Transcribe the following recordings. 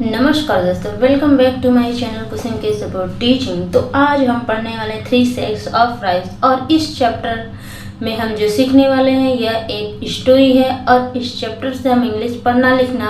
नमस्कार दोस्तों, welcome back to my channel Kusum के सपोर्ट टीचिंग। तो आज हम पढ़ने वाले हैं 3 सेक्स ऑफ राइस और इस चैप्टर में हम जो सीखने वाले हैं यह एक स्टोरी है और इस चैप्टर से हम इंग्लिश पढ़ना लिखना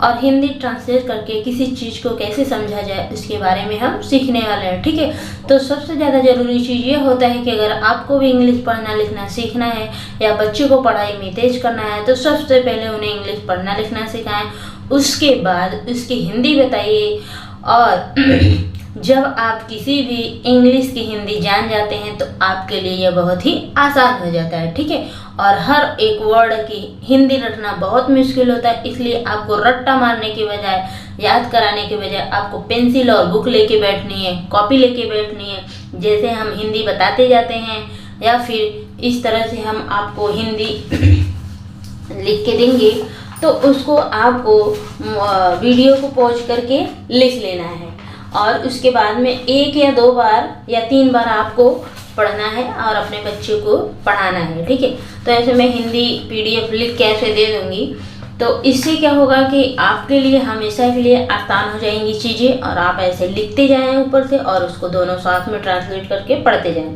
और हिंदी ट्रांसलेट करके किसी चीज़ को कैसे समझा जाए उसके बारे में हम सीखने वाले हैं। ठीक है, तो सबसे ज़्यादा ज़रूरी चीज़ ये होता है कि अगर आपको भी इंग्लिश पढ़ना लिखना सीखना है या बच्चे को पढ़ाई में तेज करना है तो सबसे पहले उन्हें इंग्लिश पढ़ना लिखना सिखाएं, उसके बाद उसकी हिंदी बताइए। और जब आप किसी भी इंग्लिश की हिंदी जान जाते हैं तो आपके लिए यह बहुत ही आसान हो जाता है। ठीक है, और हर एक वर्ड की हिंदी रटना बहुत मुश्किल होता है, इसलिए आपको रट्टा मारने की बजाय, याद कराने के बजाय आपको पेंसिल और बुक लेके बैठनी है, कॉपी लेके बैठनी है। जैसे हम हिंदी बताते जाते हैं या फिर इस तरह से हम आपको हिंदी लिख के देंगे तो उसको आपको वीडियो को पॉज करके लिख लेना है और उसके बाद में 1 या 2 बार या 3 बार आपको पढ़ना है और अपने बच्चे को पढ़ाना है। ठीक है, तो ऐसे मैं हिंदी PDF लिख के ऐसे दे दूँगी, तो इससे क्या होगा कि आपके लिए हमेशा के लिए आसान हो जाएंगी चीज़ें और आप ऐसे लिखते जाएं ऊपर से और उसको दोनों साथ में ट्रांसलेट करके पढ़ते जाएं।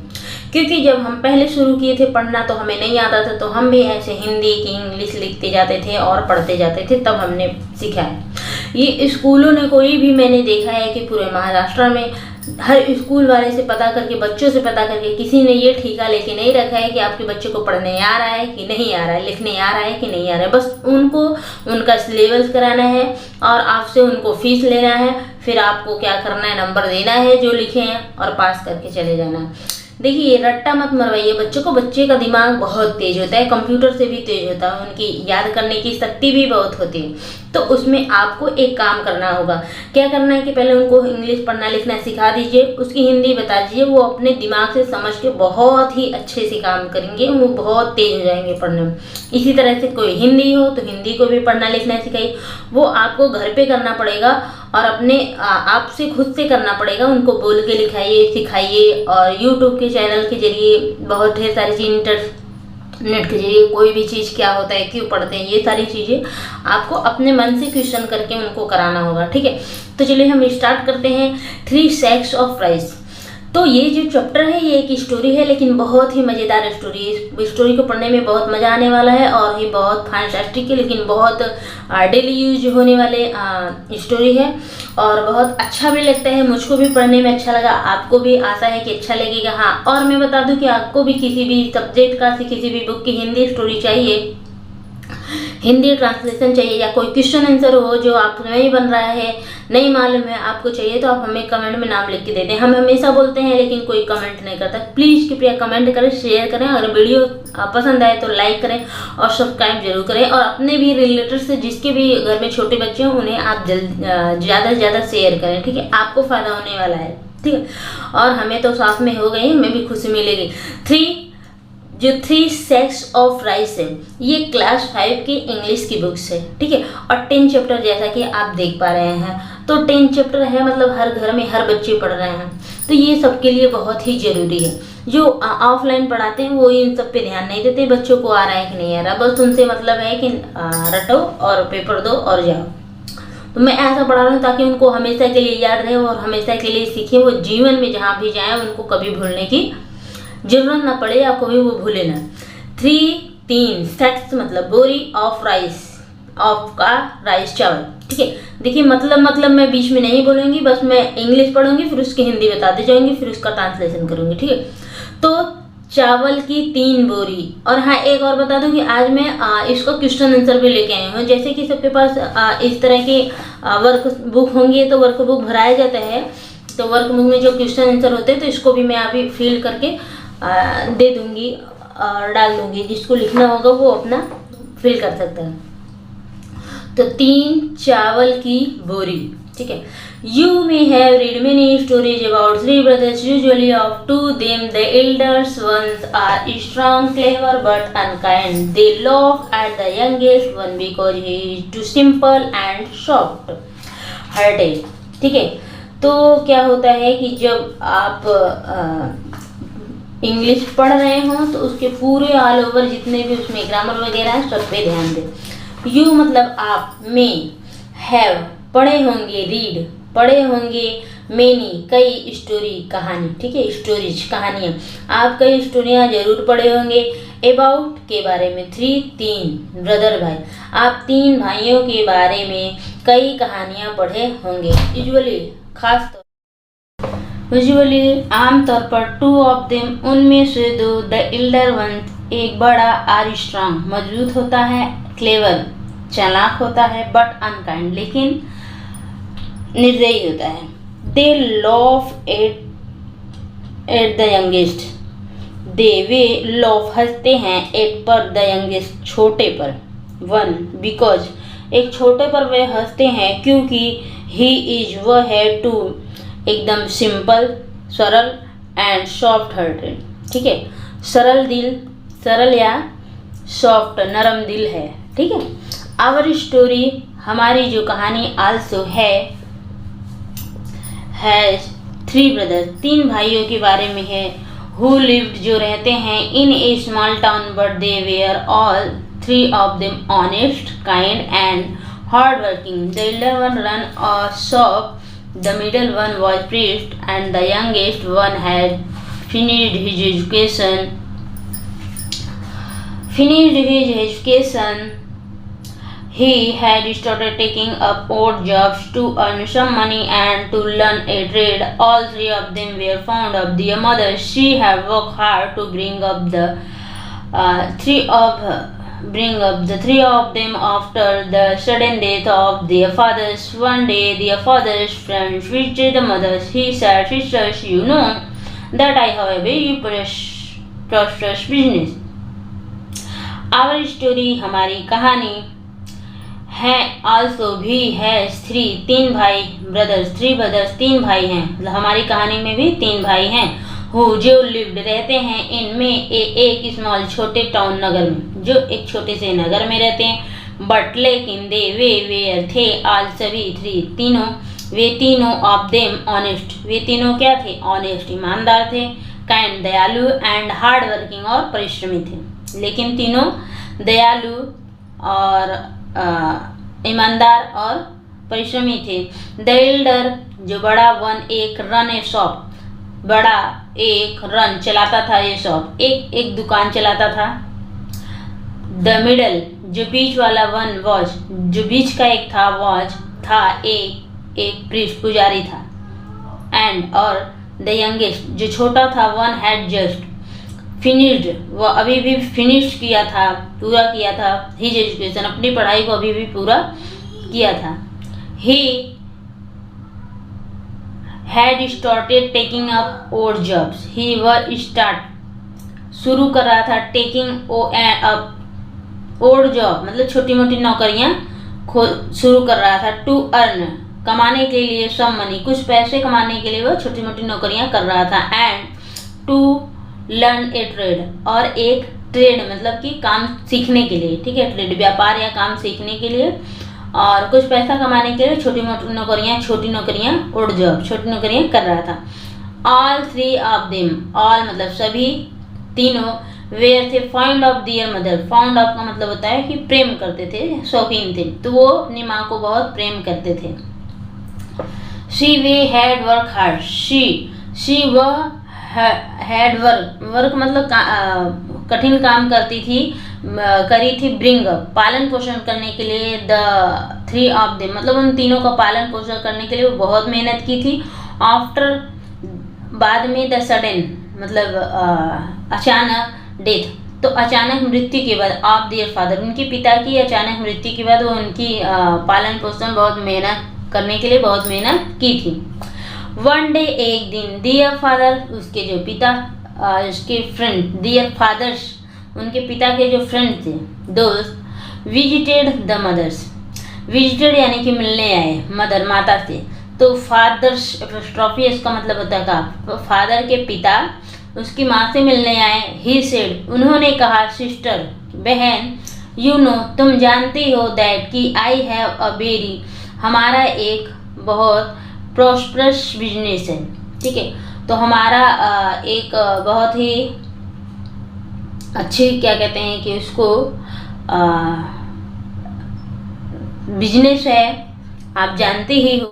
क्योंकि जब हम पहले शुरू किए थे पढ़ना तो हमें नहीं आता था, तो हम भी ऐसे हिंदी की इंग्लिश लिखते जाते थे और पढ़ते जाते थे, तब हमने सीखा है। ये स्कूलों ने कोई भी मैंने देखा है कि पूरे महाराष्ट्र में हर स्कूल वाले से पता करके, बच्चों से पता करके, किसी ने ये ठीका लेके नहीं रखा है कि आपके बच्चे को पढ़ने आ रहा है कि नहीं आ रहा है, लिखने आ रहा है कि नहीं आ रहा है। बस उनको उनका सिलेबस कराना है और आपसे उनको फीस लेना है, फिर आपको क्या करना है, नंबर देना है जो लिखे हैं और पास करके चले जाना है। देखिए, रट्टा मत मरवाइए बच्चों को। बच्चे का दिमाग बहुत तेज होता है, कंप्यूटर से भी तेज होता है, उनकी याद करने की शक्ति भी बहुत होती है। तो उसमें आपको एक काम करना होगा। क्या करना है कि पहले उनको इंग्लिश पढ़ना लिखना सिखा दीजिए, उसकी हिंदी बता दीजिए, वो अपने दिमाग से समझ के बहुत ही अच्छे से काम करेंगे, वो बहुत तेज हो जाएंगे पढ़ने में। इसी तरह से कोई हिंदी हो तो हिंदी को भी पढ़ना लिखना सिखाइए, वो आपको घर पे करना पड़ेगा और अपने आप से खुद से करना पड़ेगा। उनको बोल के लिखाइए, सिखाइए और यूट्यूब के चैनल के जरिए बहुत ढेर सारी चीज़, इंटरनेट के जरिए कोई भी चीज़ क्या होता है, क्यों पढ़ते हैं, ये सारी चीज़ें आपको अपने मन से क्वेश्चन करके उनको कराना होगा। ठीक है, तो चलिए हम स्टार्ट करते हैं 3 सेक्स ऑफ राइस। तो ये जो चैप्टर है ये एक स्टोरी है, लेकिन बहुत ही मज़ेदार स्टोरी है। इस स्टोरी को पढ़ने में बहुत मज़ा आने वाला है और ये बहुत फैंटास्टिक है, लेकिन बहुत डेली यूज होने वाले स्टोरी है और बहुत अच्छा भी लगता है। मुझको भी पढ़ने में अच्छा लगा, आपको भी आशा है कि अच्छा लगेगा। हाँ, और मैं बता दूं कि आपको भी किसी भी सब्जेक्ट का से किसी भी बुक की हिंदी स्टोरी चाहिए, हिंदी ट्रांसलेशन चाहिए या कोई क्वेश्चन आंसर हो जो आप नहीं बन रहा है, नहीं मालूम है, आपको चाहिए, तो आप हमें कमेंट में नाम लिख के दे दें। हम हमेशा बोलते हैं लेकिन कोई कमेंट नहीं करता। प्लीज़ कृपया कमेंट करें, शेयर करें, अगर वीडियो पसंद आए तो लाइक करें और सब्सक्राइब जरूर करें। और अपने भी रिलेटिव से जिसके भी घर में छोटे बच्चे हों उन्हें आप ज़्यादा से ज़्यादा शेयर करें। ठीक है, आपको फ़ायदा होने वाला है। ठीक है, और हमें तो साथ में हो गई, हमें भी खुशी मिलेगी। 3 सेक्स ऑफ राइस है, ये क्लास 5 की इंग्लिश की बुक्स है। ठीक है, और 10 चैप्टर जैसा कि आप देख पा रहे हैं, तो 10 चैप्टर है, मतलब हर घर में हर बच्चे पढ़ रहे हैं, तो ये सबके लिए बहुत ही ज़रूरी है। जो ऑफलाइन पढ़ाते हैं वो इन सब पे ध्यान नहीं देते, बच्चों को आ रहा है कि नहीं आ रहा, बस उनसे मतलब है कि रटो और पेपर दो और जाओ। तो मैं ऐसा पढ़ा रहा हूँ ताकि उनको हमेशा के लिए याद रहे और हमेशा के लिए सीखें, वो जीवन में जहाँ भी जाएँ उनको कभी भूलने की जरूरत ना पड़े या कभी वो भूले ना। 3 सेक्स मतलब बोरी ऑफ राइस, ऑफ का राइस चावल। ठीक है, देखिए मतलब मैं बीच में नहीं बोलूँगी, बस मैं इंग्लिश पढ़ूंगी फिर उसकी हिंदी बताते जाऊंगी फिर उसका ट्रांसलेशन करूंगी। ठीक है, तो चावल की 3 बोरी। और हाँ, एक और बता दूं कि आज मैं इसका क्वेश्चन आंसर भी लेके आई हूँ। जैसे कि सबके पास इस तरह के वर्क बुक होंगी तो वर्क बुक भराया जाता है, तो वर्क बुक में जो क्वेश्चन आंसर होते हैं तो इसको भी मैं अभी फिल करके दे दूंगी और डाल दूंगी, जिसको लिखना होगा वो अपना फिल कर सकता है। तो 3 चावल की बोरी। ठीक है, you may have read many stories about 3 brothers, usually of 2 them the elders ones are strong, clever but unkind. They laugh at the youngest one because he is too simple and soft hearted. ठीक है, तो क्या होता है कि जब आप English पढ़ रहे हो तो उसके पूरे ऑल ओवर जितने भी उसमें ग्रामर वगैरह है सब पे ध्यान दें। यू मतलब आप, मे, हैव पढ़े होंगे, रीड पढ़े होंगे, मेनी कई, स्टोरी कहानी, ठीक है, स्टोरीज कहानियाँ, आप कई स्टोरियाँ जरूर पढ़े होंगे। अबाउट के बारे में, 3 तीन, ब्रदर भाई, आप 3 भाइयों के बारे में कई कहानियाँ पढ़े होंगे। यूजुअली खास यूजुअली आमतौर पर 2 ऑफ देम, उनमें से 2, द एल्डर वन एक बड़ा, आर स्ट्रांग मजबूत होता है, क्लेवर चालाक होता है, बट अनकाइंड लेकिन निर्दयी होता है। They laugh at the youngest, they वे लॉफ हंसते हैं, एट पर, द यंगेस्ट छोटे पर, 1 बिकॉज एक छोटे पर वे हंसते हैं क्योंकि ही इज वह है, 2 एकदम सिंपल सरल, एंड सॉफ्ट हार्टेड, ठीक है, सरल दिल, सरल या सॉफ्ट नरम दिल है, ठीक है। आवर स्टोरी हमारी जो कहानी आल्सो हैज 3 ब्रदर्स 3 भाइयों के बारे में है, हु लिव्ड जो रहते हैं, in a small town but they were all 3 of them honest, kind and hard working. The elder one run a shop, the middle one was priest, and the youngest one had finished his education. He had started taking up odd jobs to earn some money and to learn a trade. All 3 of them were fond of their mother. She had worked hard to bring up the three of them after the sudden death of their fathers. One day their father's friend visited the mothers. He said, "Sisters, you know that I have a very prosperous business." Our story हमारी कहानी है also भी है 3 भाई, brothers 3 brothers 3 भाई हैं, मतलब हमारी कहानी में भी 3 भाई हैं, हु जो लिव्ड रहते हैं, इनमें एक स्मॉल छोटे टाउन नगर में, जो एक छोटे से नगर में रहते हैं, बट लेकिन दे वे थे, आल सभी 3 तीनों, वे तीनों ऑफ देम ऑनेस्ट, वे तीनों क्या थे, ऑनेस्ट ईमानदार थे, काइंड दयालु, एंड हार्ड वर्किंग और परिश्रमी थे, लेकिन तीनों दयालु और ईमानदार और परिश्रमी थे। द एल्डर जो बड़ा, 1 एक, रन ए शॉप बड़ा एक, रन चलाता था, ये शॉप एक दुकान चलाता था। द मिडल जो बीच वाला, 1 वॉज जो बीच का एक था, वॉज था एक प्रीस्ट पुजारी था, एंड और द यंगेस्ट जो छोटा था, 1 हैड जस्ट फिनिश्ड वो अभी भी फिनिश किया था, पूरा किया था, हिज एजुकेशन अपनी पढ़ाई को अभी भी पूरा किया था। He had started taking up odd jobs, he were start शुरू कर रहा था, टेकिंग अप ओड जॉब मतलब छोटी मोटी नौकरियां शुरू कर रहा था, टू अर्न कमाने के लिए, सम मनी कुछ पैसे कमाने के लिए वो छोटी मोटी नौकरियां कर रहा था, and to learn a trade और एक ट्रेड मतलब कि काम सीखने के लिए, ठीक है, ट्रेड व्यापार या काम सीखने के लिए, और कुछ पैसा कमाने के लिए छोटी नौकरियां ओड जॉब छोटी नौकरियां कर रहा था। ऑल 3 ऑफ देम, ऑल मतलब सभी तीनों, were they found of their mother, found of का मतलब होता है कि प्रेम करते थे, शौकीन थे, तो वो अपनी माँ को बहुत प्रेम करते थे। She way had work hard, she वह हैड वर्क मतलब कठिन काम करी थी, ब्रिंग अप पालन पोषण करने के लिए, द 3 ऑफ देम मतलब उन तीनों का पालन पोषण करने के लिए वो बहुत मेहनत की थी। आफ्टर बाद में, द सडन मतलब अचानक, डेथ तो अचानक मृत्यु के बाद, ऑफ देयर फादर उनके पिता की अचानक मृत्यु के बाद वो उनकी पालन पोषण बहुत मेहनत करने के लिए बहुत मेहनत की थी। वन डे एक दिन, दियर फादर उसके जो पिता, उसके फ्रेंड, दियर फादर्स उनके पिता के जो फ्रेंड थे, दोस्त, विजिटेड द मदर्स, विजिटेड यानी कि मिलने आए, मदर माता से, तो फादर्स एपोस्ट्रोफी इसका मतलब होता है का, फादर के पिता उसकी माँ से मिलने आए। ही सेड उन्होंने कहा, सिस्टर बहन, यू नो तुम जानती हो, दैट कि आई हैव अ वेरी हमारा एक बहुत प्रॉस्परस बिजनेस है, ठीक है, तो हमारा एक बहुत ही अच्छी क्या कहते हैं कि उसको बिजनेस है, आप जानते ही हो।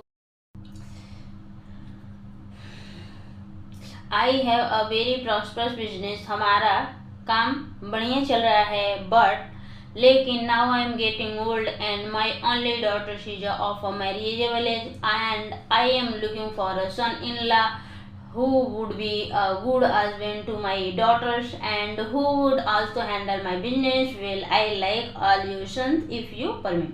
I have a very prosperous business, हमारा काम बढ़िया चल रहा है, बट लेकिन now I am getting old and my only daughter she's of a marriageable age and I am looking for a son in law who would be a good husband to my daughters and who would also handle my business well. I like all your sons if you permit.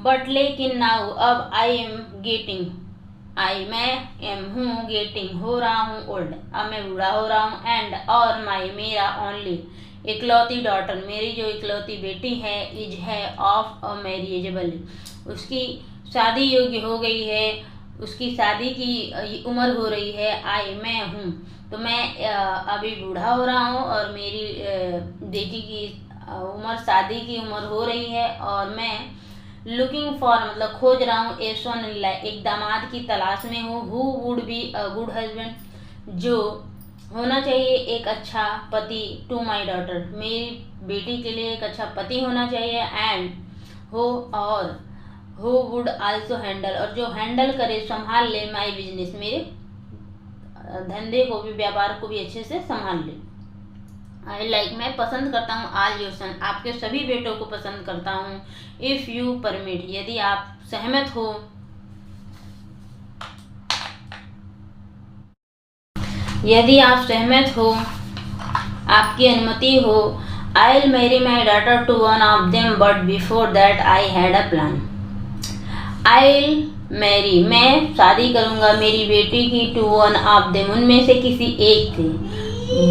But लेकिन now अब I am getting, मैं M हूँ, getting हो रहा हूँ, old अब मैं बूढ़ा हो रहा हूँ, एंड और माई मेरा ओनली इकलौती डॉटर, मेरी जो इकलौती बेटी है, इज है ऑफ अ मैरिजेबल, उसकी शादी योग्य हो गई है, उसकी शादी की उम्र हो रही है। आई मैं हूँ, तो मैं अभी बूढ़ा हो रहा हूँ और मेरी बेटी की उम्र, शादी की उम्र हो रही है, और मैं लुकिंग फॉर मतलब खोज रहा हूँ, ए सन इन लॉ एक दामाद की तलाश में हूँ, who would be a good husband जो होना चाहिए एक अच्छा पति, टू माई डॉटर मेरी बेटी के लिए एक अच्छा पति होना चाहिए, एंड हो और हु वुड आल्सो हैंडल और जो हैंडल करे, संभाल ले, माई बिजनेस मेरे धंधे को भी, व्यापार को भी अच्छे से संभाल ले। आई लाइक मैं पसंद करता हूँ, आल योर सन आपके सभी बेटों को पसंद करता हूँ, इफ़ यू परमिट यदि आप सहमत हो, यदि आप सहमत हो, आपकी अनुमति हो, I will marry my daughter to one of them but before that I had a plan. I will marry मैं शादी करूँगा मेरी बेटी की, टू वन ऑफ देम उनमें से किसी एक से,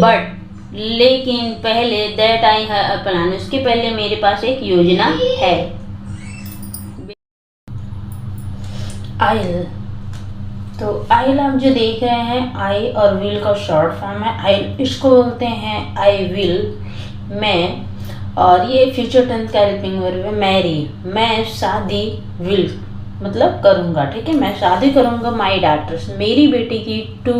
बट लेकिन पहले that I have a plan उसके पहले मेरे पास एक योजना है। आइल, तो आइल आप जो देख रहे हैं, आई और विल का शॉर्ट फॉर्म है। आइल इसको बोलते हैं आई विल मैं, और ये फ्यूचर टेंस का हेल्पिंग वर्ब है, मैरी मैं शादी, विल मतलब करूँगा, ठीक है, मैं शादी करूँगा माई डॉटर्स मेरी बेटी की, टू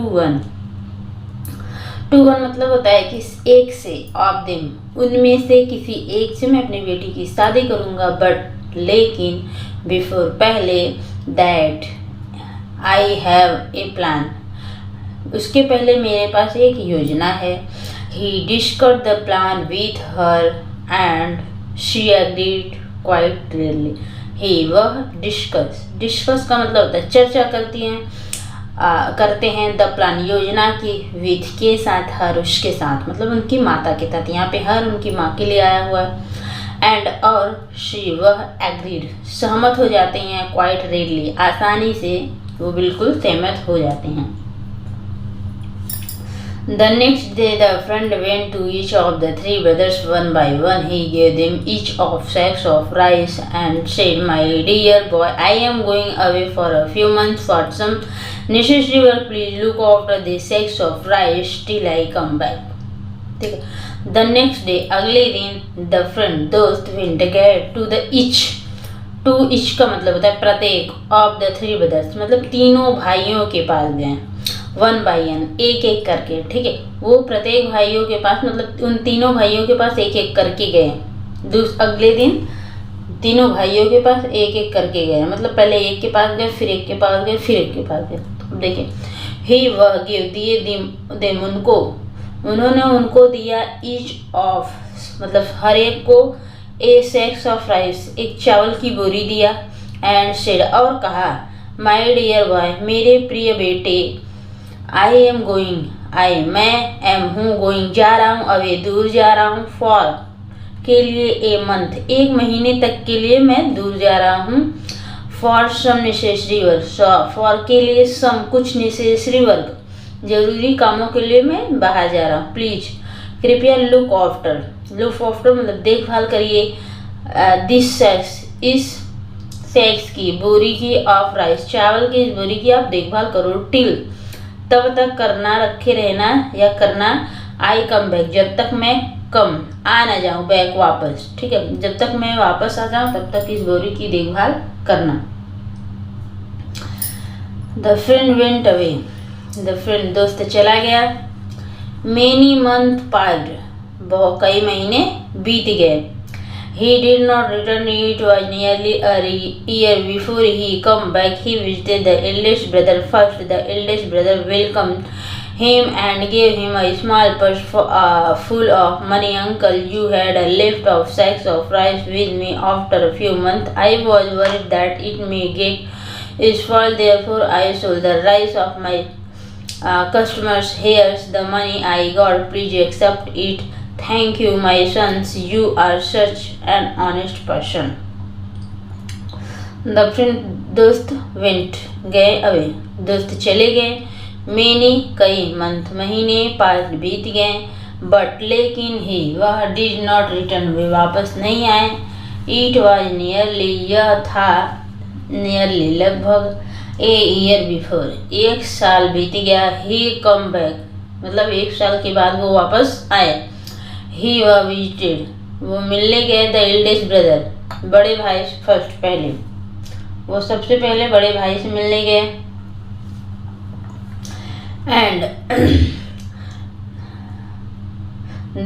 वन मतलब होता है कि एक से, ऑफ देम उनमें से किसी एक से मैं अपनी बेटी की शादी करूँगा, बट लेकिन बिफोर पहले, that I have a plan उसके पहले मेरे पास एक योजना है। He discussed the plan with her and she agreed quite really. He वह डिस्कस का मतलब होता है चर्चा करती हैं, करते हैं, द प्लान योजना की, विथ के साथ, हर उसके साथ मतलब उनकी माता के साथ, यहाँ पे हर उनकी माँ के लिए आया हुआ है, एंड और शी वह एग्रीड सहमत हो जाते हैं, क्वाइट रेडली आसानी से वो बिल्कुल सहमत हो जाते हैं। The next day the friend went to each of the three brothers one by one. He gave them each of sacks of rice and said, "My dear boy, I am going away for a few months for some necessary work. Please look after the sacks of rice till I come back." ठीक है। The next day अगले दिन the friend दोस्त went to the each, to each का मतलब होता है प्रत्येक, of the three brothers मतलब तीनों भाइयों के पास गए, वन बाई वन एक एक करके, ठीक है, वो प्रत्येक भाइयों के पास मतलब उन तीनों भाइयों के पास एक एक करके गए। अगले दिन तीनों भाइयों के पास एक एक करके गए, मतलब पहले एक के पास गए, फिर एक के पास गए, फिर एक के पास गए। तो देखिए, ही वह गिव दिए, देम उनको, उन्होंने उनको दिया, ईच ऑफ मतलब हर एक को, ए सैक्स ऑफ राइस एक चावल की बोरी दिया, एंड सेड और कहा, माई डियर बॉय मेरे प्रिय बेटे, आई एम गोइंग मैं एम हूँ, गोइंग जा रहा हूँ, अवे दूर जा रहा हूँ, फॉर के लिए, ए मंथ एक महीने तक के लिए मैं दूर जा रहा हूँ, for some necessary work, for के लिए, सम कुछ नेसेसरी वर्क जरूरी कामों के लिए मैं बाहर जा रहा हूँ, प्लीज कृपया लुक आफ्टर मतलब देखभाल करिए, दिस सैक्स इस सैक्स की बोरी की, ऑफ राइस चावल की इस बोरी की आप देखभाल करो, टिल तब तक करना, रखे रहना या करना, आई कम बैक जब तक मैं कम आ ना जाऊँ, बैक वापस, ठीक है, जब तक मैं वापस आ जाऊँ तब तक इस बोरी की देखभाल करना। The friend went away the friend दोस्त चला गया, मेनी मंथ पास्ड बहुत कई महीने बीत गए, He did not return. It was nearly a year before he come back. He visited the eldest brother first. The eldest brother welcomed him and gave him a small purse full of money. Uncle, you had a left of sacks of rice with me after a few months. I was worried that it may get spoiled. Therefore, I sold the rice of my customers. Here's the money I got. Please accept it. Thank you, my sons. You are such an honest person. The friend दोस्त went गए away दोस्त चले गए. मैंने कई month महीने पास बीत गए. बट लेकिन ही वह डिड नॉट रिटर्न वे वापस नहीं आए. इट वॉज नियरली यह था नियरली लगभग ए ईयर बिफोर एक साल बीत गया. ही कम बैक मतलब एक साल के बाद वो वापस आए. ही वह विजिटेड वो मिलने गए. द एल्डेस्ट ब्रदर बड़े भाई फर्स्ट पहले वो सबसे पहले बड़े भाई से मिलने गए. एंड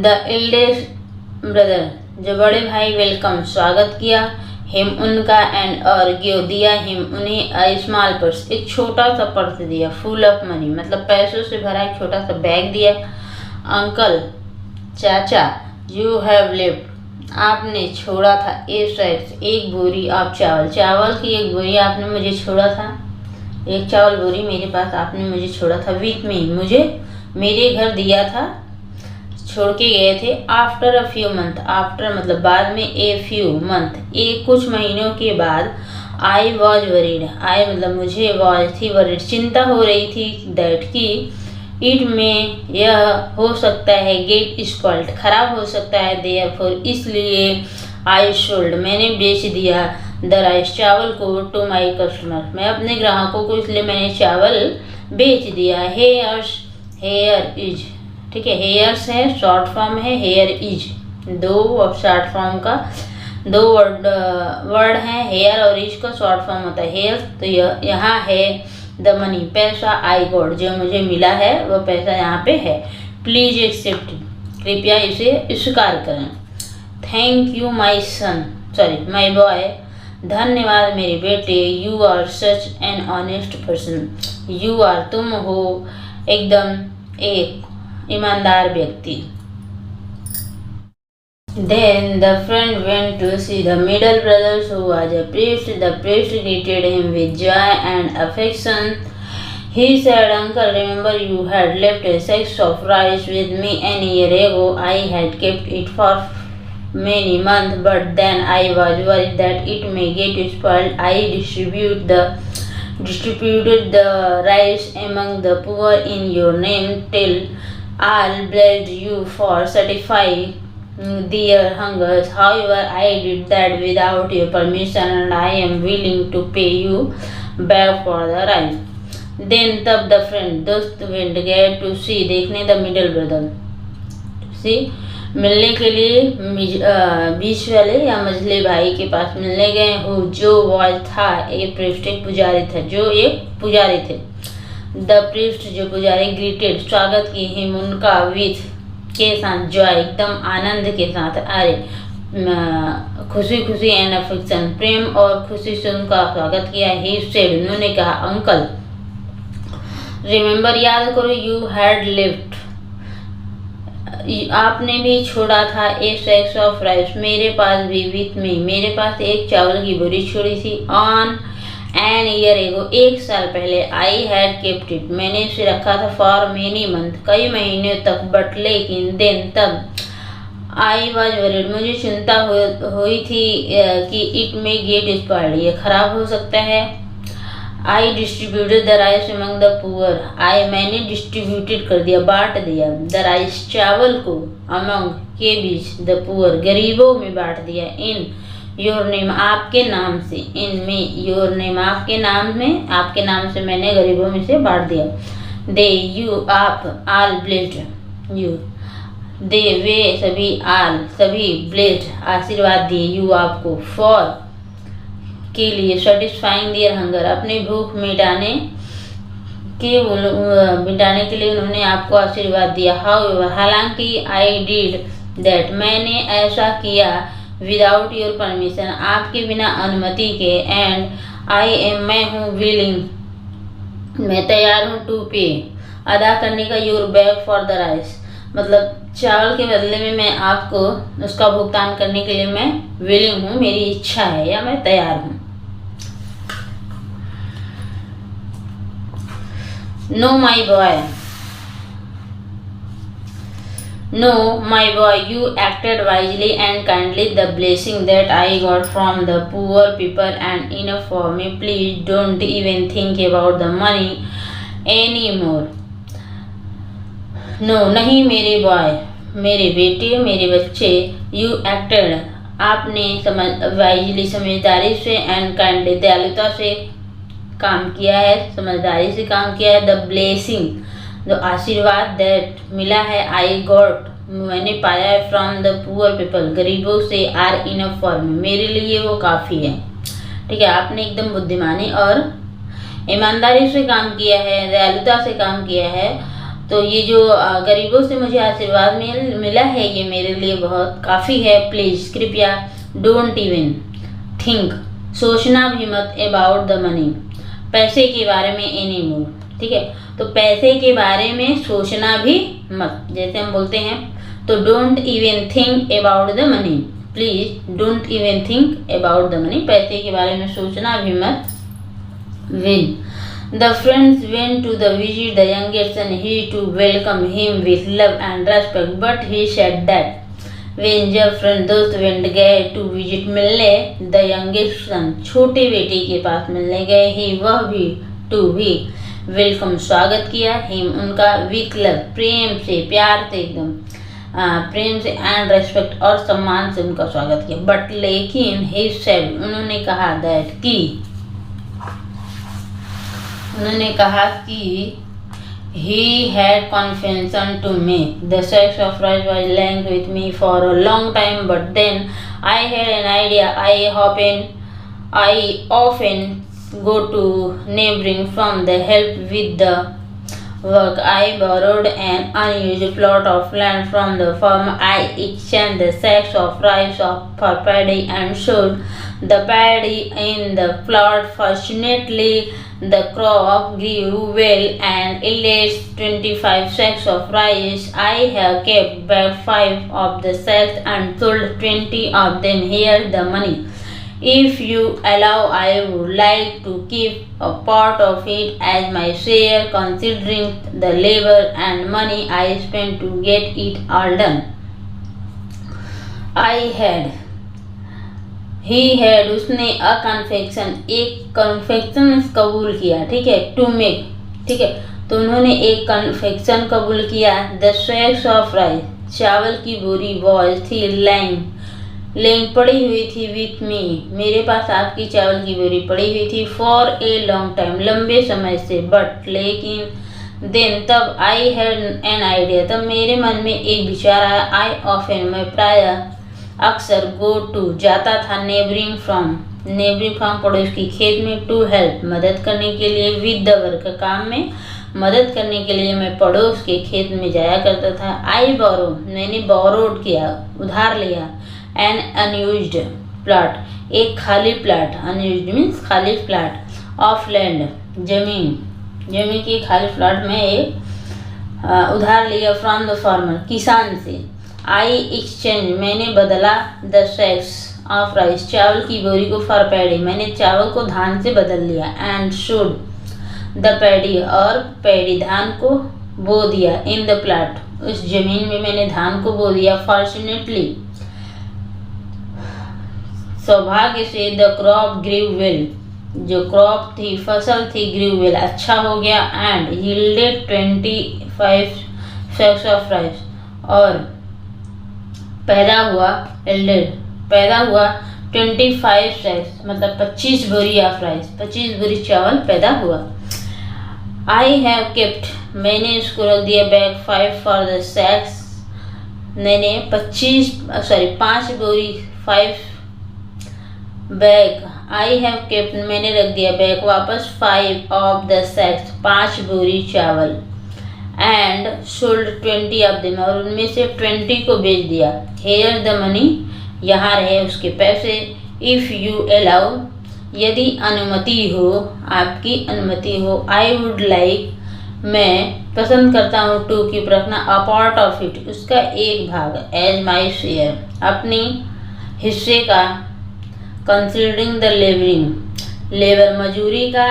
द एल्डेस्ट ब्रदर जो बड़े भाई वेलकम स्वागत किया. हिम उनका एंड और गिव दिया. हिम उन्हें अ स्मॉल पर्स एक छोटा सा पर्स दिया. फुल ऑफ मनी मतलब पैसों से भरा एक छोटा सा बैग दिया. अंकल चाचा यू हैव लेफ्ट आपने छोड़ा था ए सैक्स एक बोरी ऑफ चावल. चावल की एक बोरी आपने मुझे छोड़ा था. एक चावल बोरी मेरे पास आपने मुझे छोड़ा था. विथ मी मुझे मेरे घर दिया था छोड़ के गए थे. After a few month after मतलब बाद में. ए फ्यू मंथ एक कुछ महीनों के बाद. आई वॉज वरीड आई मतलब मुझे वॉज थी वरीड चिंता हो रही थी. दैट की इट में यह हो सकता है. गेट स्पॉल्ट खराब हो सकता है. देयरफॉर इसलिए आई सोल्ड मैंने बेच दिया. द राइस चावल को टू माई कस्टमर मैं अपने ग्राहकों को इसलिए मैंने चावल बेच दिया. हेयर इज ठीक है. हेयर्स है शॉर्ट फॉर्म है. हेयर इज दो शॉर्ट फॉर्म का दो वर्ड हैं. हेयर और इज का शॉर्ट फॉर्म होता है हेयर. तो यहाँ है द मनी पैसा. आई गॉट जो मुझे मिला है वह पैसा यहाँ पे है. प्लीज एक्सेप्ट कृपया इसे स्वीकार करें. Thank you my son my boy धन्यवाद मेरे बेटे. You are such an honest person. You are तुम हो एकदम एक ईमानदार व्यक्ति. Then the friend went to see the middle brother who was a priest. The priest greeted him with joy and affection. He said, Uncle, remember you had left a sack of rice with me an year ago. I had kept it for many months, but then I was worried that it may get spoiled. I distributed the rice among the poor in your name till all blessed you for satisfying their hungers. However, I did that without your permission, and I am willing to pay you back for the rice. Then तब the friend दोस्त went गए to see देखने the middle brother see मिलने के लिए बीच वाले या मझले भाई के पास मिलने गए. हो जो was था एक priest एक पुजारी था जो एक पुजारी थे. The priest जो पुजारी greeted स्वागत की him उनका with के साथ जॉय एकदम आनंद के साथ. अरे खुशी खुशी एंड अफेक्शन प्रेम और खुशी से उनका स्वागत किया. ही सेड उन्होंने कहा अंकल रिमेंबर याद करो. यू हैड लेफ्ट आपने भी छोड़ा था. ए सैक्स ऑफ राइस मेरे पास भी. विथ मी मेरे पास एक चावल की बोरी छोड़ी थी. ऑन एन ईयर एगो एक साल पहले. आई हैड केप्ट इट मैंने इसे रखा था. फॉर मेनी मंथ कई महीनों तक. बट लेकिन देन तब. आई वॉज वरीड मुझे चिंता हुई थी कि इट में गेट स्पॉइल्ड ये खराब हो सकता है. I distributed the rice among the poor I मैंने डिस्ट्रीब्यूटेड कर दिया बांट दिया. द राइस चावल को अमंग के बीच. द पुअर गरीबों में बांट दिया. इन योर नेम आपके नाम से. इन में योर नेम आपके नाम में आपके नाम से मैंने गरीबों में से बांट दिया. दे यू आप आल ब्लेस्ड यू दे वे सभी आल सभी ब्लेस्ड आशीर्वाद दिए. यू आपको फॉर के लिए. सेटिस्फाइंग देयर हंगर अपनी भूख मिटाने के लिए उन्होंने आपको आशीर्वाद दिया. हाउएवर हालांकि. आई डिड दैट मैंने ऐसा किया. विदाउट योर परमिशन, आपके बिना अनुमति के, एंड आई एम, मैं हूँ, विलिंग, मैं तैयार हूँ, टू पे, अदा करने का, your bag for the rice, मतलब चावल के बदले में मैं आपको उसका भुगतान करने के लिए मैं विलिंग हूँ, मेरी इच्छा है या मैं तैयार हूँ। No my boy, no my boy, you acted wisely and kindly, the blessing that I got from the poor people and enough for me, please don't even think about the money any more. No, नहीं मेरे boy, मेरे बेटे, मेरे बच्चे, you acted, आपने wisely, समझदारी से, and kindly, दयालुता से काम किया है, समझदारी से काम किया है, द ब्लेसिंग, जो आशीर्वाद, दैट मिला है, आई गॉट, मैंने पाया है, फ्रॉम द पुअर पीपल, गरीबों से, आर इनफ फॉर मी, मेरे लिए वो काफ़ी है। ठीक है, आपने एकदम बुद्धिमानी और ईमानदारी से काम किया है, दयालुता से काम किया है, तो ये जो गरीबों से मुझे आशीर्वाद मिला है, ये मेरे लिए बहुत काफ़ी है। प्लीज़, कृपया, डोंट इवन थिंक, सोचना भी मत, अबाउट द मनी, पैसे के बारे में, एनी मोर। ठीक है, तो पैसे के बारे में सोचना भी मत, जैसे हम बोलते हैं, तो don't even think about the money, please don't even think about the money, पैसे के बारे में सोचना भी मत। Win, the friends went to the visit the youngest son, he to welcome him with love and respect, but he said that when जब friend दोस्त went गए to visit, मिलने, the youngest son, छोटे बेटे के पास मिलने गए, he, वह भी, to भी, वेलकम, स्वागत किया, him, उनका, with love, प्रेम से, प्यार से, एकदम प्रेम से, एंड रेस्पेक्ट, और सम्मान से उनका स्वागत किया, बट लेकिन, he said, उन्होंने कहा, that, कि, उन्होंने कहा कि he had confession to me, the sack of rice was lying with me for a long time, but then I had an idea, I often go to neighboring from the help with the work, I borrowed an unused plot of land from the farm, I exchanged the sacks of rice for paddy and sowed the paddy in the plot. Fortunately, the crop grew well and yielded 25 sacks of rice. I have kept back 5 of the sacks and sold 20 of them. Here the money. If you allow, I would like to keep a part of it as my share, considering the labor and money I spent to get it all done. He had, उसने, अ confection, एक confection कबूल किया, ठीक है, to make, ठीक है, तो उन्होंने एक कन्फेक्शन कबूल किया, द सैक्स ऑफ राइस, चावल की बोरी, वॉज, थी, लैंग पड़ी हुई थी, विथ मी, मेरे पास आपकी चावल की बोरी पड़ी हुई थी, फॉर ए लॉन्ग टाइम, लंबे समय से, बट, लेकिन, देन, तब, आई हैड एन आइडिया, तब मेरे मन में एक विचार आया, आई ऑफन, मैं प्रायः, अक्सर, गो टू, जाता था, नेबरिंग फ्रॉम, पड़ोस की खेत में, टू हेल्प, मदद करने के लिए, विद द वर्क, काम में मदद करने के लिए मैं पड़ोस के खेत में जाया करता था, आई बोरो, मैंने बोरोड किया, उधार लिया, एन अनयूज्ड प्लॉट, एक खाली प्लाट, अनयूज्ड मीन्स खाली प्लाट, ऑफ लैंड, जमीन की खाली प्लाट में एक उधार लिया, फ्रॉम द फार्मर, किसान से, आई एक्सचेंज, मैंने बदला, द सैक्स ऑफ राइस, चावल की बोरी को, फॉर पैडी, मैंने चावल को धान से बदल लिया, एंड शोड द पैडी, और पैडी, धान को बो दिया, इन द प्लाट, उस जमीन में मैंने धान को बो दिया, फॉर्चुनेटली, सौभाग्य से, द क्रॉप ग्रीव वेल, जो क्रॉप थी, फसल थी, ग्रीव वेल, अच्छा हो गया, एंड यील्डेड 25 सैक्स ऑफ राइस, और पैदा हुआ 25 सैक्स, मतलब 25 बोरी ऑफ राइस, 25 बोरी चावल पैदा हुआ। आई हैव केप्ट, मैंने इसको रख दिया, बैग 5 फॉर द सैक्स, मैंने 5 बोरी, 5 बैग, आई हैव केप्ट, मैंने रख दिया बैग वापस, 5 ऑफ द सैक्स, 5 बोरी चावल, एंड सोल्ड 20 ऑफ देम, और उनमें से 20 को बेच दिया, हेयर द मनी, यहाँ रहे उसके पैसे। इफ़ यू अलाउ, यदि अनुमति हो, आपकी अनुमति हो। आई वुड लाइक, मैं पसंद करता हूँ। टू, कीप रखना। अ पार्ट ऑफ इट, उसका एक भाग। एज माई शेयर, अपनी हिस्से का। कंसिडरिंग द लेबरिंग, लेबर मजदूरी का,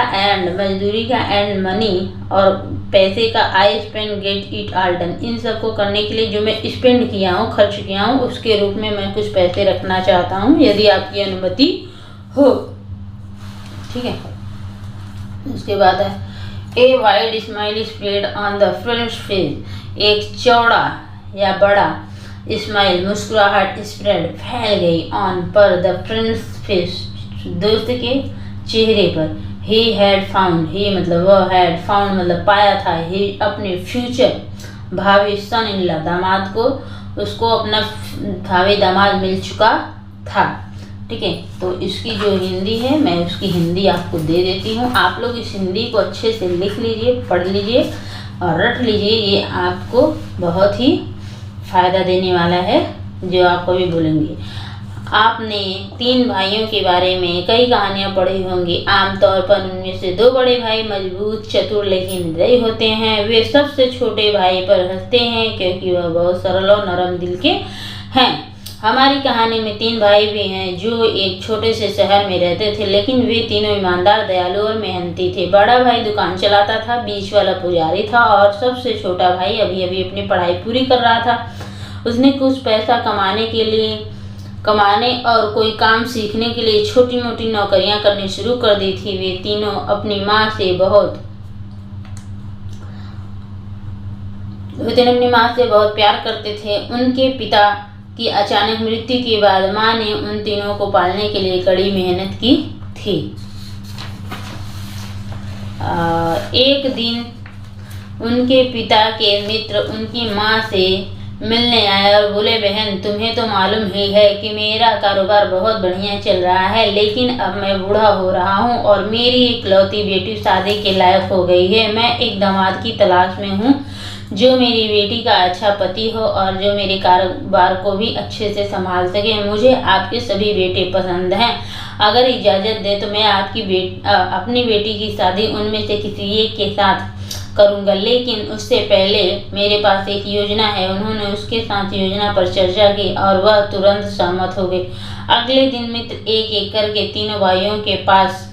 एंड मनी और पैसे का। I spend get it all done, इन सबको करने के लिए जो मैं स्पेंड किया हूँ, खर्च किया हूँ, उसके रूप में मैं कुछ पैसे रखना चाहता हूँ, यदि आपकी अनुमति हो। ठीक है। उसके बाद है a wide smile spread on the friends face, एक चौड़ा या बड़ा स्माइल मुस्कुराहट स्प्रेड फैल गई ऑन पर द फ्रेंड्स फेस, दोस्त के चेहरे पर। ही हैड फाउंड, ही मतलब वह, हैड फाउंड मतलब पाया था, ही अपने फ्यूचर भावी सन इन लॉ दामाद को, उसको अपना भावी दामाद मिल चुका था। ठीक है। तो इसकी जो हिंदी है मैं उसकी हिंदी आपको दे देती हूँ। आप लोग इस हिंदी को अच्छे से लिख लीजिए, पढ़ लीजिए और रट लीजिए। ये आपको बहुत ही फ़ायदा देने वाला है जो आप कभी बोलेंगे। आपने 3 भाइयों के बारे में कई कहानियाँ पढ़ी होंगी। आमतौर पर उनमें से 2 बड़े भाई मजबूत, चतुर लेकिन निर्दयी होते हैं। वे सबसे छोटे भाई पर हंसते हैं क्योंकि वह बहुत सरल और नरम दिल के हैं। हमारी कहानी में 3 भाई भी हैं जो एक छोटे से शहर में रहते थे, लेकिन वे तीनों ईमानदार, दयालु और मेहनती थे। बड़ा भाई दुकान चलाता था, बीच वाला पुजारी था और सबसे छोटा भाई अभी अभी अपनी पढ़ाई पूरी कर रहा था। उसने कुछ पैसा कमाने और कोई काम सीखने के लिए छोटी मोटी नौकरियां करनी शुरू कर दी थी। वे तीनों अपनी माँ से बहुत प्यार करते थे। उनके पिता की अचानक मृत्यु के बाद माँ ने उन तीनों को पालने के लिए कड़ी मेहनत की थी। एक दिन उनके पिता के मित्र उनकी माँ से मिलने आए और बोले, बहन तुम्हें तो मालूम ही है कि मेरा कारोबार बहुत बढ़िया चल रहा है, लेकिन अब मैं बूढ़ा हो रहा हूँ और मेरी इकलौती बेटी शादी के लायक हो गई है। मैं एक दामाद की तलाश में हूँ जो मेरी बेटी का अच्छा पति हो और जो मेरे कारोबार को भी अच्छे से संभाल सके। मुझे आपके सभी बेटे पसंद हैं। अगर इजाज़त दे तो मैं अपनी बेटी की शादी उनमें से किसी एक के साथ करूंगा, लेकिन उससे पहले मेरे पास एक योजना है। उन्होंने उसके साथ योजना पर चर्चा की और वह तुरंत सहमत हो गई। अगले दिन मित्र एक एक करके तीनों भाइयों के पास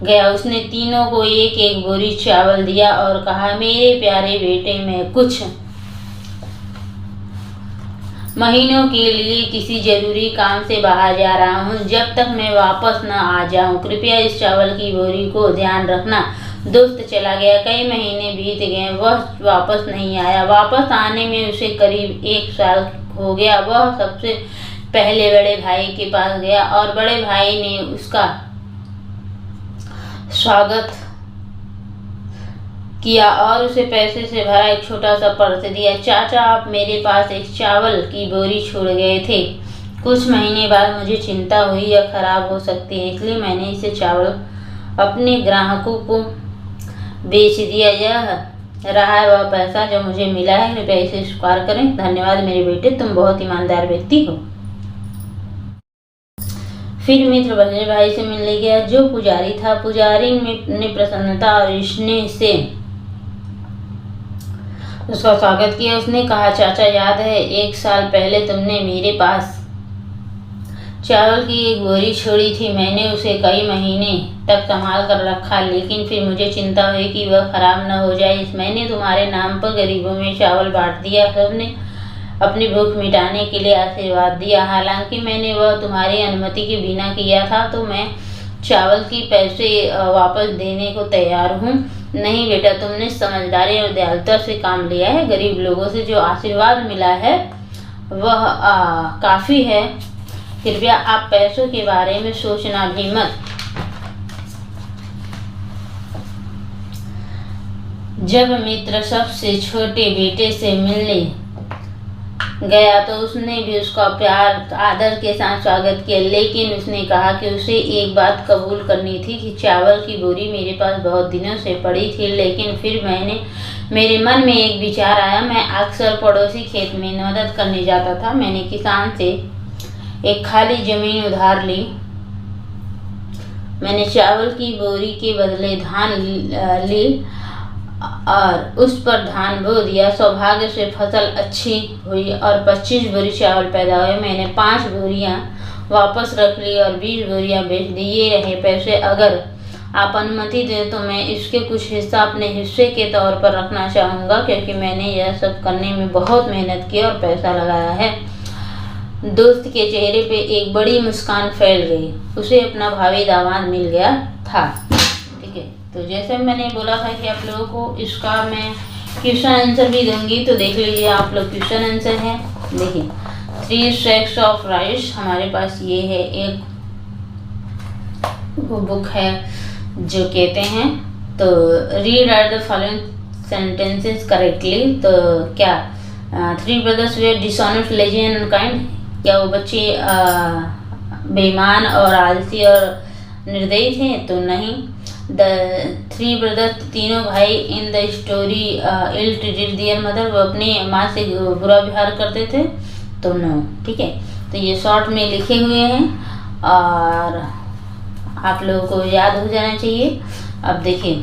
गया। उसने तीनों को एक एक बोरी चावल दिया और कहा, मेरे प्यारे बेटे, मैं कुछ महीनों के लिए किसी जरूरी काम से बाहर जा रहा हूँ। जब तक मैं वापस न आ जाऊँ कृपया इस चावल की बोरी को ध्यान रखना। दोस्त चला गया। कई महीने बीत गए, वह वापस नहीं आया। वापस आने में उसे करीब 1 साल हो गया। वह सबसे पहले बड़े भाई के पास गया और बड़े भाई ने उसका स्वागत किया और उसे पैसे से भरा एक छोटा सा पर्स दिया। चाचा, आप मेरे पास एक चावल की बोरी छोड़ गए थे। कुछ महीने बाद मुझे चिंता हुई यह खराब हो सकती है, इसलिए मैंने इसे चावल अपने ग्राहकों को बेच दिया। यह रहा है वह पैसा जो मुझे मिला है, कृपया इसे स्वीकार करें। धन्यवाद मेरे बेटे, तुम बहुत ईमानदार व्यक्ति हो। फिर मित्र बड़े भाई से मिलने गया जो पुजारी था। पुजारी ने प्रसन्नता और स्नेह से उसका स्वागत किया। उसने कहा, चाचा याद है 1 साल पहले तुमने मेरे पास चावल की एक बोरी छोड़ी थी। मैंने उसे कई महीने तक संभाल कर रखा, लेकिन फिर मुझे चिंता हुई कि वह खराब न हो जाए। मैंने तुम्हारे नाम पर गरीबों में चावल बांट दिया। सबने अपनी भूख मिटाने के लिए आशीर्वाद दिया। हालांकि मैंने वह तुम्हारी अनुमति के बिना किया था, तो मैं चावल की पैसे वापस देने को तैयार हूँ। नहीं बेटा, तुमने समझदारी और दयालुता से काम लिया है। गरीब लोगों से जो आशीर्वाद मिला है वह काफ़ी है। कृपया आप पैसों के बारे में सोचना भी मत। जब मित्र सबसे छोटे बेटे से मिलने गया तो उसने भी उसका प्यार आदर के साथ स्वागत किया, लेकिन उसने कहा कि उसे एक बात कबूल करनी थी कि चावल की बोरी मेरे पास बहुत दिनों से पड़ी थी। लेकिन फिर मेरे मन में एक विचार आया। मैं अक्सर पड़ोसी खेत में मदद करने जाता था। मैंने किसान से एक खाली ज़मीन उधार ली। मैंने चावल की बोरी के बदले धान ली और उस पर धान बो दिया। सौभाग्य से फसल अच्छी हुई और 25 बोरी चावल पैदा हुए। मैंने 5 बोरियां वापस रख ली और 20 बोरियां बेच दी। ये रहे पैसे। अगर आप अनुमति दें तो मैं इसके कुछ हिस्सा अपने हिस्से के तौर पर रखना चाहूँगा, क्योंकि मैंने यह सब करने में बहुत मेहनत की और पैसा लगाया है। दोस्त के चेहरे पे एक बड़ी मुस्कान फैल गई। उसे अपना भावी दामाद मिल गया था। ठीक है, तो जैसे मैंने बोला था कि आप लोगों को इसका मैं क्वेश्चन आंसर भी दूंगी, तो देख लीजिए आप लोग क्वेश्चन आंसर है। देखिए, 3 स्टैक्स ऑफ राइस हमारे पास ये है, एक वो बुक है जो कहते हैं, तो read out the following sentences correctly. तो क्या 3 brothers were dishonest, lazy and unkind, क्या वो बच्चे बेईमान और आलसी और निर्दयी थे? तो नहीं। द 3 ब्रदर्स, तीनों भाई, in the story ill treated their mother, वो अपनी माँ से बुरा व्यवहार करते थे? तो नो। ठीक है, तो ये शॉर्ट में लिखे हुए हैं और आप लोगों को याद हो जाना चाहिए। अब देखिए,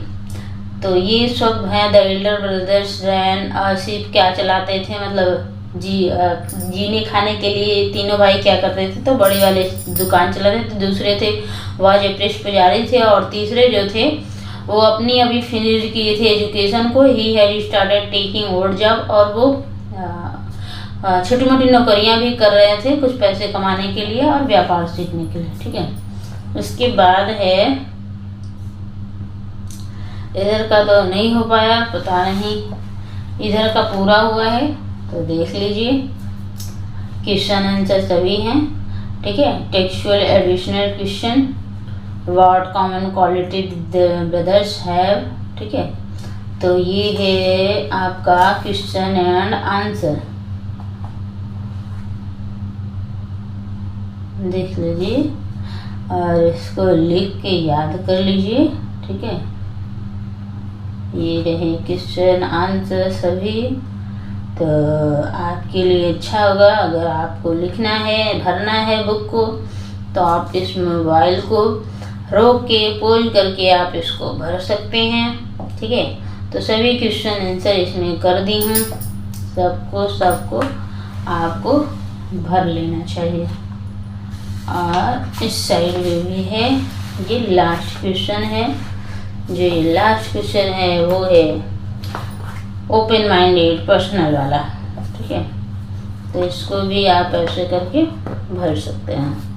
तो ये सब है the elder brothers ran ship, क्या चलाते थे, मतलब जीने खाने के लिए तीनों भाई क्या करते थे? तो बड़ी वाले दुकान चलाते थे। दूसरे थे वाज ए प्रेस्ट पुजारी थे, और तीसरे जो थे वो अपनी अभी फिनिश किए थे एजुकेशन को। ही had started taking old job, और वो छोटी मोटी नौकरियां भी कर रहे थे कुछ पैसे कमाने के लिए और व्यापार सीखने के लिए। ठीक है, उसके बाद है, इधर का तो नहीं हो पाया, पता नहीं इधर का पूरा हुआ है, तो देख लीजिए। क्वेश्चन आंसर सभी हैं। ठीक है, textual additional question, what common quality the brothers have. ठीक है, तो ये है आपका क्वेश्चन एंड आंसर, देख लीजिए और इसको लिख के याद कर लीजिए। ठीक है, ये रहे क्वेश्चन आंसर सभी। तो आपके लिए अच्छा होगा, अगर आपको लिखना है, भरना है बुक को, तो आप इस मोबाइल को रोक के पोज करके आप इसको भर सकते हैं। ठीक है, तो सभी क्वेश्चन आंसर इसमें कर दी हूँ। सबको आपको भर लेना चाहिए। और इस साइड में भी है, ये लास्ट क्वेश्चन है। जो ये लास्ट क्वेश्चन है वो है ओपन माइंडेड पर्सनल वाला। ठीक है, तो इसको भी आप ऐसे करके भर सकते हैं।